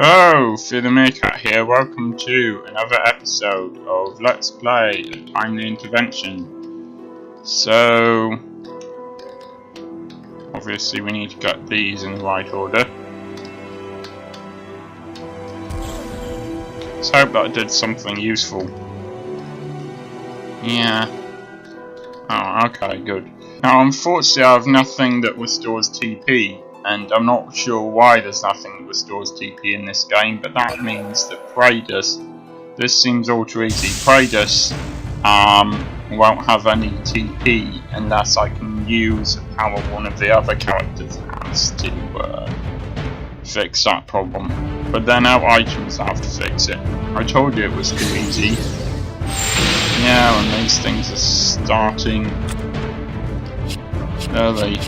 Oh, Fear Meerkat here. Welcome to another episode of Let's Play A Timely Intervention. So, obviously we need to get these in the right order. Let's hope that I did something useful. Yeah. Oh, okay, good. Now, unfortunately I have nothing that restores TP. And I'm not sure why there's nothing that restores TP in this game, but that means that Praedyss, this seems all too easy, Praedyss won't have any TP unless I can use a power one of the other characters has to fix that problem. But then our items have to fix it. I told you it was too easy. Yeah, and these things are starting early.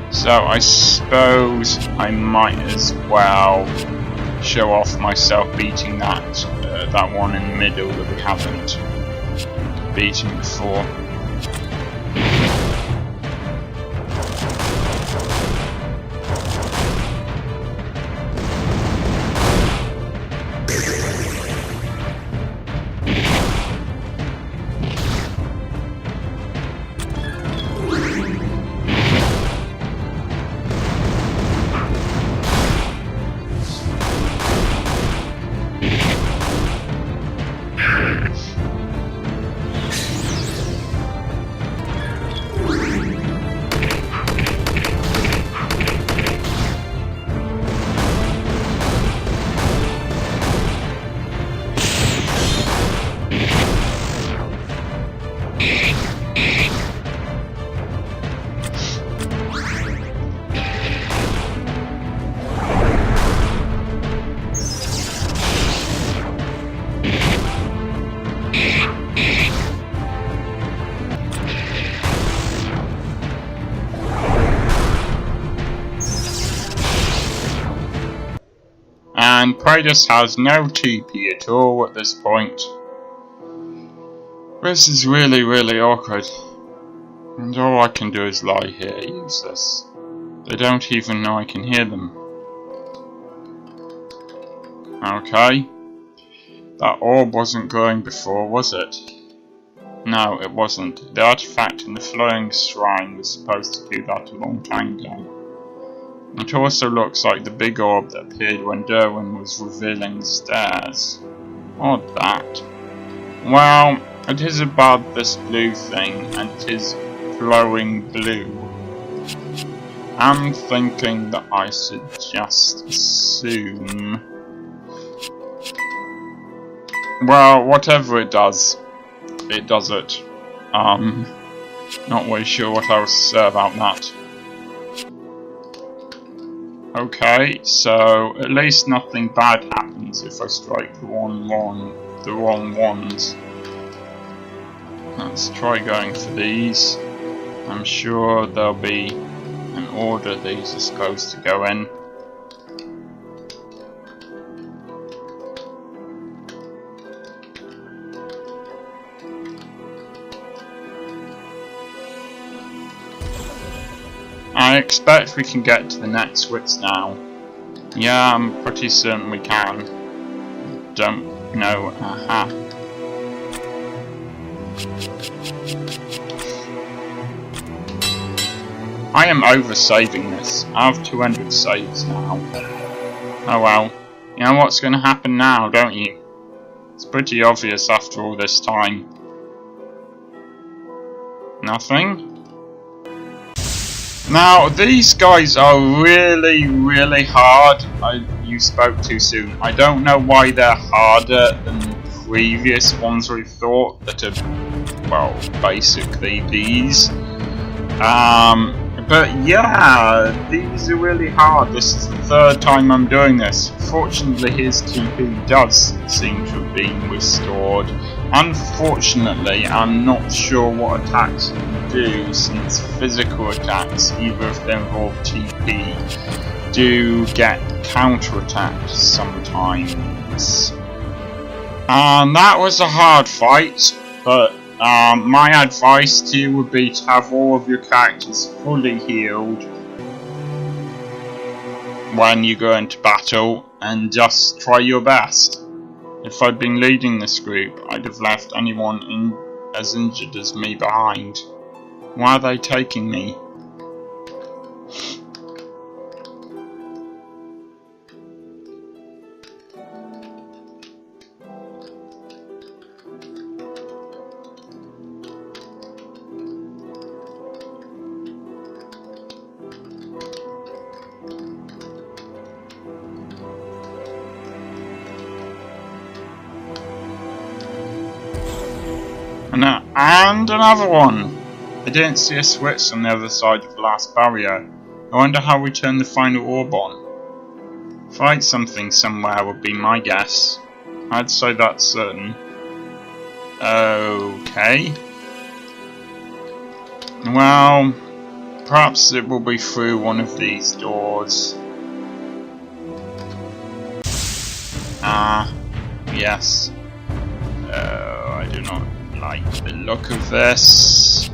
So I suppose I might as well show off myself beating that one in the middle that we haven't beaten before. And Praedyss has no TP at all at this point. This is really awkward. And all I can do is lie here, useless. They don't even know I can hear them. Okay. That orb wasn't going before, was it? No, it wasn't. The artifact in the flowing shrine was supposed to do that a long time ago. It also looks like the big orb that appeared when Derwin was revealing the stairs. Odd that. Well, it is about this blue thing, and it is glowing blue. I'm thinking that I should just assume... Well, whatever it does it. Not really sure what else to say about that. Okay, so at least nothing bad happens if I strike the wrong ones. Let's try going for these. I'm sure there'll be an order these are supposed to go in. I expect we can get to the next switch now. Yeah, I'm pretty certain we can. Don't know. Aha. I am over-saving this. I have 200 saves now. Oh well. You know what's going to happen now, don't you? It's pretty obvious after all this time. Nothing? Now, these guys are really hard. You spoke too soon. I don't know why they're harder than the previous ones we thought that are, well, basically these. But yeah, these are really hard. This is the third time I'm doing this. Fortunately, his TP does seem to have been restored. Unfortunately, I'm not sure what attacks you do, since physical attacks, even if they involve TP, do get counter-attacked sometimes. And that was a hard fight, but my advice to you would be to have all of your characters fully healed. when you go into battle and just try your best. If I'd been leading this group, I'd have left anyone as injured as me behind. Why are they taking me? And another one! I didn't see a switch on the other side of the last barrier. I wonder how we turn the final orb on. Fight something somewhere would be my guess. I'd say that's certain. Okay. Well, perhaps it will be through one of these doors. Yes. I do not like the look of this.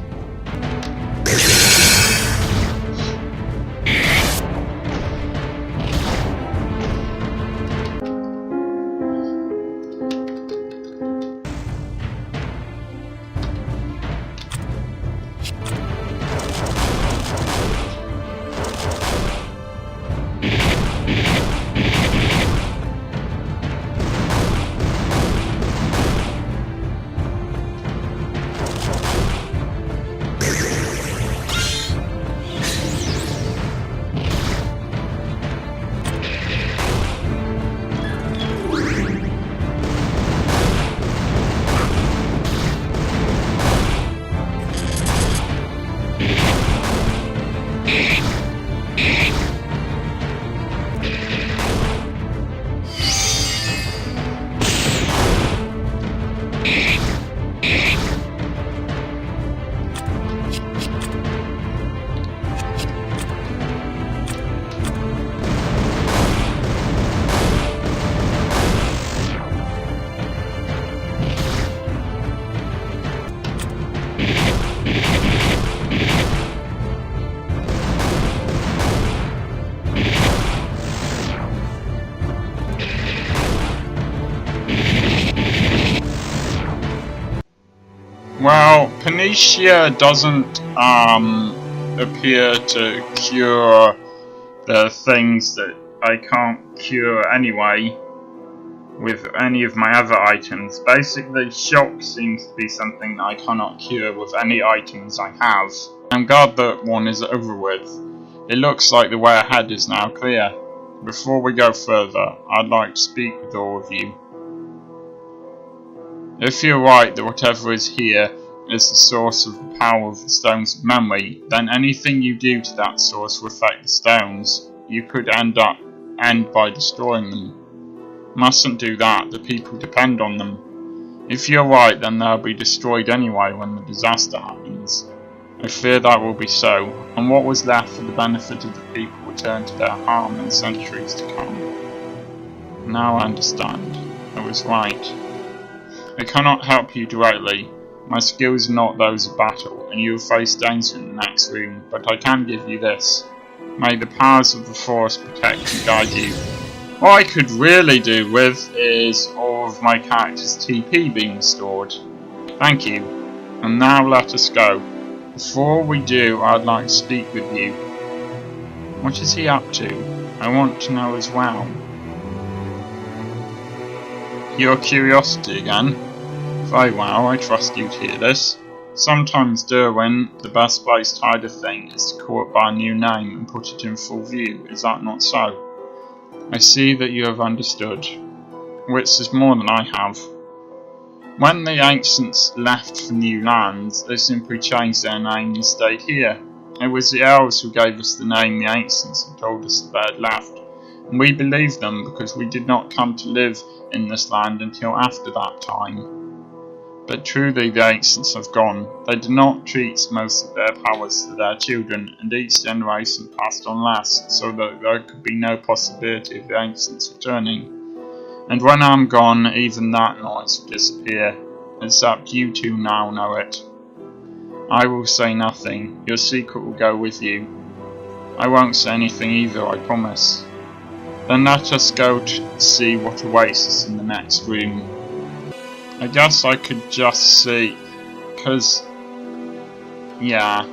Well, Panacea doesn't appear to cure the things that I can't cure anyway with any of my other items. Basically, shock seems to be something that I cannot cure with any items I have. I'm glad that one is over with. It looks like the way ahead is now clear. Before we go further, I'd like to speak with all of you. If you're right that whatever is here is the source of the power of the stones of memory, then anything you do to that source will affect the stones. You could end by destroying them. Mustn't do that, the people depend on them. If you're right, then they'll be destroyed anyway when the disaster happens. I fear that will be so, and what was left for the benefit of the people will turn to their harm in centuries to come. Now I understand. I was right. I cannot help you directly. My skills are not those of battle, and you will face danger in the next room, but I can give you this. May the powers of the Forest protect and guide you. What I could really do with is all of my character's TP being restored. Thank you. And now let us go. Before we do, I'd like to speak with you. What is he up to? I want to know as well. Your curiosity again? Very well, I trust you to hear this. Sometimes, Derwin, the best place to hide a thing is to call it by a new name and put it in full view. Is that not so? I see that you have understood, which is more than I have. When the ancients left for new lands, they simply changed their name and stayed here. It was the elves who gave us the name the ancients and told us that they had left. And we believed them because we did not come to live in this land until after that time. But truly the ancients have gone. They did not treat most of their powers to their children, and each generation passed on last, so that there could be no possibility of the ancients returning. And when I'm gone, even that knowledge will disappear, except you two now know it. I will say nothing. Your secret will go with you. I won't say anything either, I promise. Then let us go to see what awaits us in the next room. I guess I could just see, because, yeah,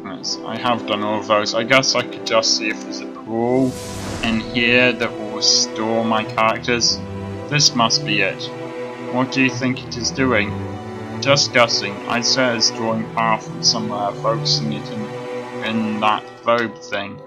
yes, I have done all of those. I guess I could just see if there's a pool in here that will restore my characters. This must be it. What do you think it is doing? Just guessing, I'd say it's drawing power from somewhere, focusing it in that globe thing.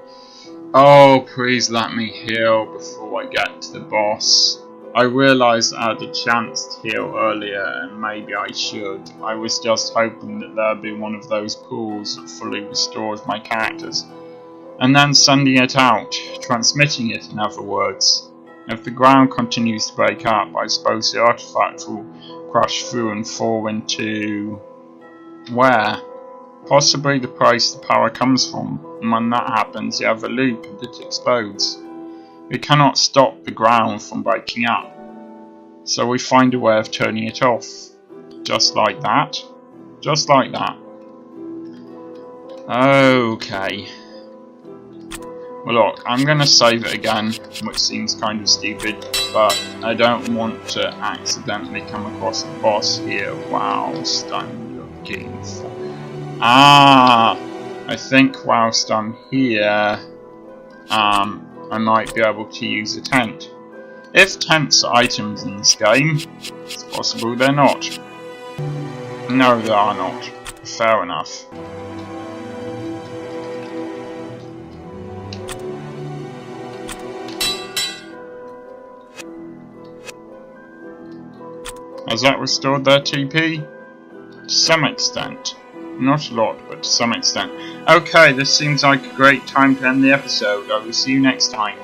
Oh, please let me heal before I get to the boss. I realised I had a chance to heal earlier and maybe I should. I was just hoping that there'd be one of those pools that fully restores my characters. And then sending it out, transmitting it in other words. If the ground continues to break up, I suppose the artifact will crash through and fall into... where? Possibly the place the power comes from, and when that happens you have a loop and it explodes. We cannot stop the ground from breaking up, so we find a way of turning it off. Just like that. Just like that. Okay. Well look, I'm gonna save it again, which seems kind of stupid, but I don't want to accidentally come across the boss here whilst I'm looking for... I think whilst I'm here, I might be able to use a tent. If tents are items in this game, it's possible they're not. No, they are not. Fair enough. Has that restored their TP? To some extent. Not a lot, but to some extent. Okay, this seems like a great time to end the episode. I will see you next time.